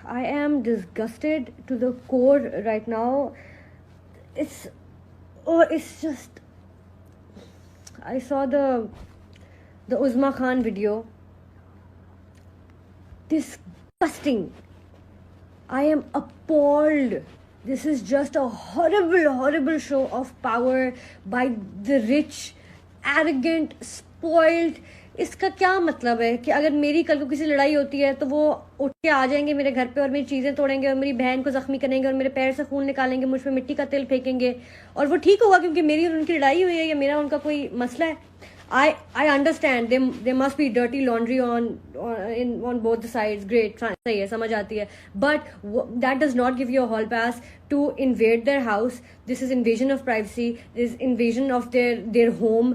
I am disgusted to the core right now. It's just. I saw the Uzma Khan video. Disgusting. I am appalled. This is just a horrible show of power by the rich, arrogant, spoiled. इसका क्या मतलब है कि अगर मेरी कल को किसी लड़ाई होती है तो वो उठ के आ जाएंगे मेरे घर पे और मेरी चीज़ें तोड़ेंगे और मेरी बहन को जख्मी करेंगे और मेरे पैर से खून निकालेंगे, मुझ पे मिट्टी का तेल फेंकेंगे और वो ठीक होगा क्योंकि मेरी और उनकी लड़ाई हुई है या मेरा उनका कोई मसला है. I understand there must be dirty laundry on both the sides. Great, सही है, समझ आती है. But that does not give you a hall pass to invade their house. This is invasion of privacy. This is invasion of their home.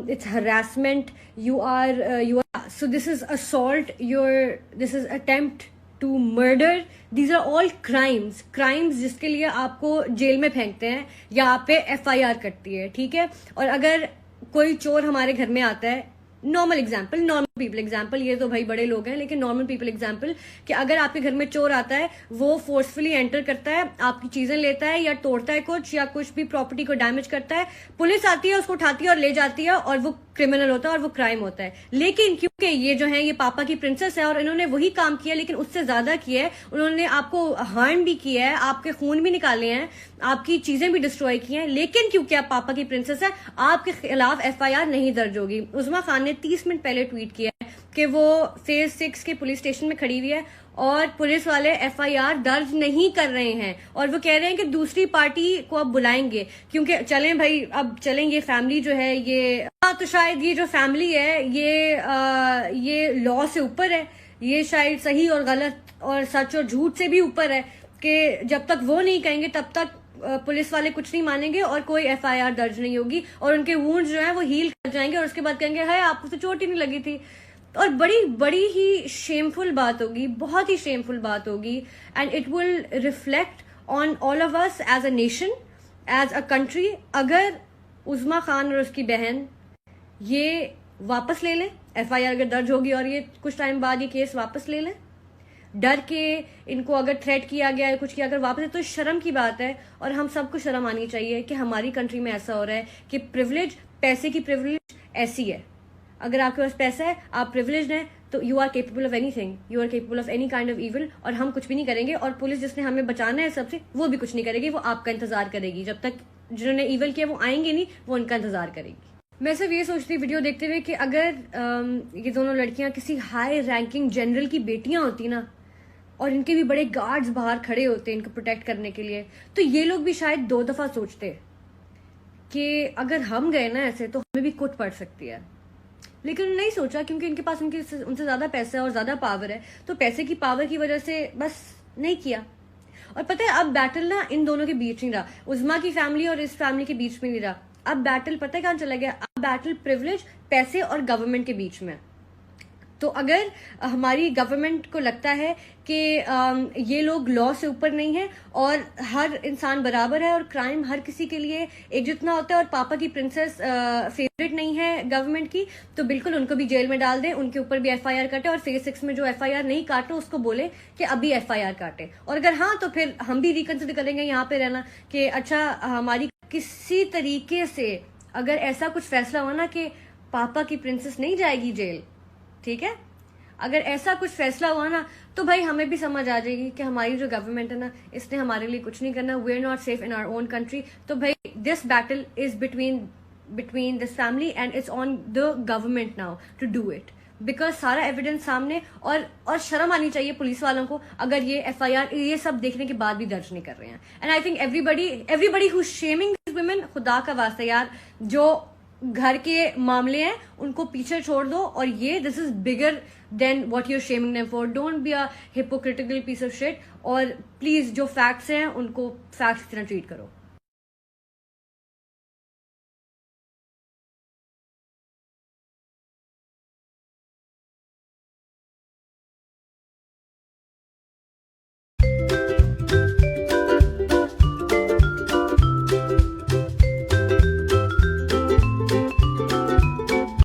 It's harassment. You are so this is assault. This is attempt to murder. These are all crimes जिसके लिए आपको jail में फेंकते हैं या आप पे FIR कटती है, ठीक है. और अगर कोई चोर हमारे घर में आता है, नॉर्मल पीपल एग्जाम्पल, ये तो भाई बड़े लोग हैं, लेकिन नॉर्मल पीपल एग्जाम्पल कि अगर आपके घर में चोर आता है, वो फोर्सफुली एंटर करता है, आपकी चीजें लेता है या तोड़ता है कुछ या कुछ भी प्रॉपर्टी को डैमेज करता है, पुलिस आती है, उसको उठाती है और ले जाती है और वो क्रिमिनल होता है और वो क्राइम होता है. लेकिन क्योंकि ये जो है ये पापा की प्रिंसेस है और इन्होंने वही काम किया लेकिन उससे ज्यादा किया है, उन्होंने आपको हार्म भी किया है, आपके खून भी निकाले हैं, आपकी चीजें भी डिस्ट्रॉय की हैं, लेकिन क्योंकि आप पापा की प्रिंसेस है आपके खिलाफ FIR नहीं दर्ज होगी. उज़मा खान ने 30 मिनट पहले ट्वीट किया है कि वो फेज 6 के पुलिस स्टेशन में खड़ी हुई है और पुलिस वाले FIR दर्ज नहीं कर रहे हैं और वो कह रहे हैं कि दूसरी पार्टी को अब बुलाएंगे क्योंकि चलें भाई, अब चलें, ये फैमिली जो है ये तो शायद ये जो फैमिली है ये लॉ से ऊपर है, ये शायद सही और गलत और सच और झूठ से भी ऊपर है कि जब तक वो नहीं कहेंगे तब तक पुलिस वाले कुछ नहीं मानेंगे और कोई FIR दर्ज नहीं होगी और उनके वुंड जो है वो हील कर जाएंगे और उसके बाद कहेंगे हाय आपको तो चोट ही नहीं लगी थी. और बड़ी ही शेमफुल बात होगी, बहुत ही शेमफुल बात होगी and it will reflect on all of us as a nation, as a country, अगर उज़मा खान और उसकी बहन ये वापस ले लें, FIR अगर दर्ज होगी और ये कुछ टाइम बाद ये केस वापस ले लें, डर के इनको अगर थ्रेट किया गया है कुछ किया अगर वापस है, तो शर्म की बात है. और हम सबको शर्म आनी चाहिए कि हमारी कंट्री में ऐसा हो रहा है कि प्रिविलेज, पैसे की प्रिविलेज ऐसी है, अगर आपके पास पैसा है, आप प्रिविलेज्ड हैं, तो you are capable of anything, you are capable of any kind of evil और हम कुछ भी नहीं करेंगे और पुलिस जिसने हमें बचाना है सबसे वो भी कुछ नहीं करेगी, वो आपका इंतजार करेगी. जब तक जिन्होंने इविल किया वो आएंगे नहीं, वो उनका इंतजार करेगी. मैं सिर्फ ये सोचती वीडियो देखते हुए कि अगर ये दोनों लड़कियां किसी हाई रैंकिंग जनरल की बेटियां होती ना और इनके भी बड़े गार्ड्स बाहर खड़े होते इनको प्रोटेक्ट करने के लिए, तो ये लोग भी शायद 2 दफा सोचते कि अगर हम गए ना ऐसे तो हमें भी कुट पड़ सकती है. लेकिन नहीं सोचा क्योंकि इनके पास उनसे ज्यादा पैसा है और ज्यादा पावर है, तो पैसे की पावर की वजह से बस नहीं किया. और पता है अब बैटल ना इन दोनों के बीच नहीं रहा, उज़मा की फैमिली और इस फैमिली के बीच में नहीं रहा. अब बैटल पता है कहां चला गया, अब बैटल प्रिविलेज, पैसे और गवर्नमेंट के बीच में. तो अगर हमारी गवर्नमेंट को लगता है कि ये लोग लॉ से ऊपर नहीं है और हर इंसान बराबर है और क्राइम हर किसी के लिए एक जितना होता है और पापा की प्रिंसेस फेवरेट नहीं है गवर्नमेंट की, तो बिल्कुल उनको भी जेल में डाल दें, उनके ऊपर भी FIR काटे और फेज 6 में जो FIR नहीं काटे उसको बोले कि अभी FIR काटे. और अगर हाँ तो फिर हम भी रिकंसिडर करेंगे यहाँ पे रहना कि अच्छा हमारी किसी तरीके से अगर ऐसा कुछ फैसला हुआ ना कि पापा की प्रिंसेस नहीं जाएगी जेल, ठीक है, अगर ऐसा कुछ फैसला हुआ ना तो भाई हमें भी समझ आ जाएगी कि हमारी जो गवर्नमेंट है ना इसने हमारे लिए कुछ नहीं करना, we are not safe in our own country. तो भाई this battle is between this family and it's on the government now to do it, because सारा एविडेंस सामने और शर्म आनी चाहिए पुलिस वालों को अगर ये FIR ये सब देखने के बाद भी दर्ज नहीं कर रहे हैं. And I think everybody who shaming this women, खुदा का वास्ता यार, जो घर के मामले हैं उनको पीछे छोड़ दो और ये this is bigger than what you are shaming them for. Don't be a hypocritical piece of shit और प्लीज जो फैक्ट्स हैं उनको फैक्ट्स की तरह ट्रीट करो.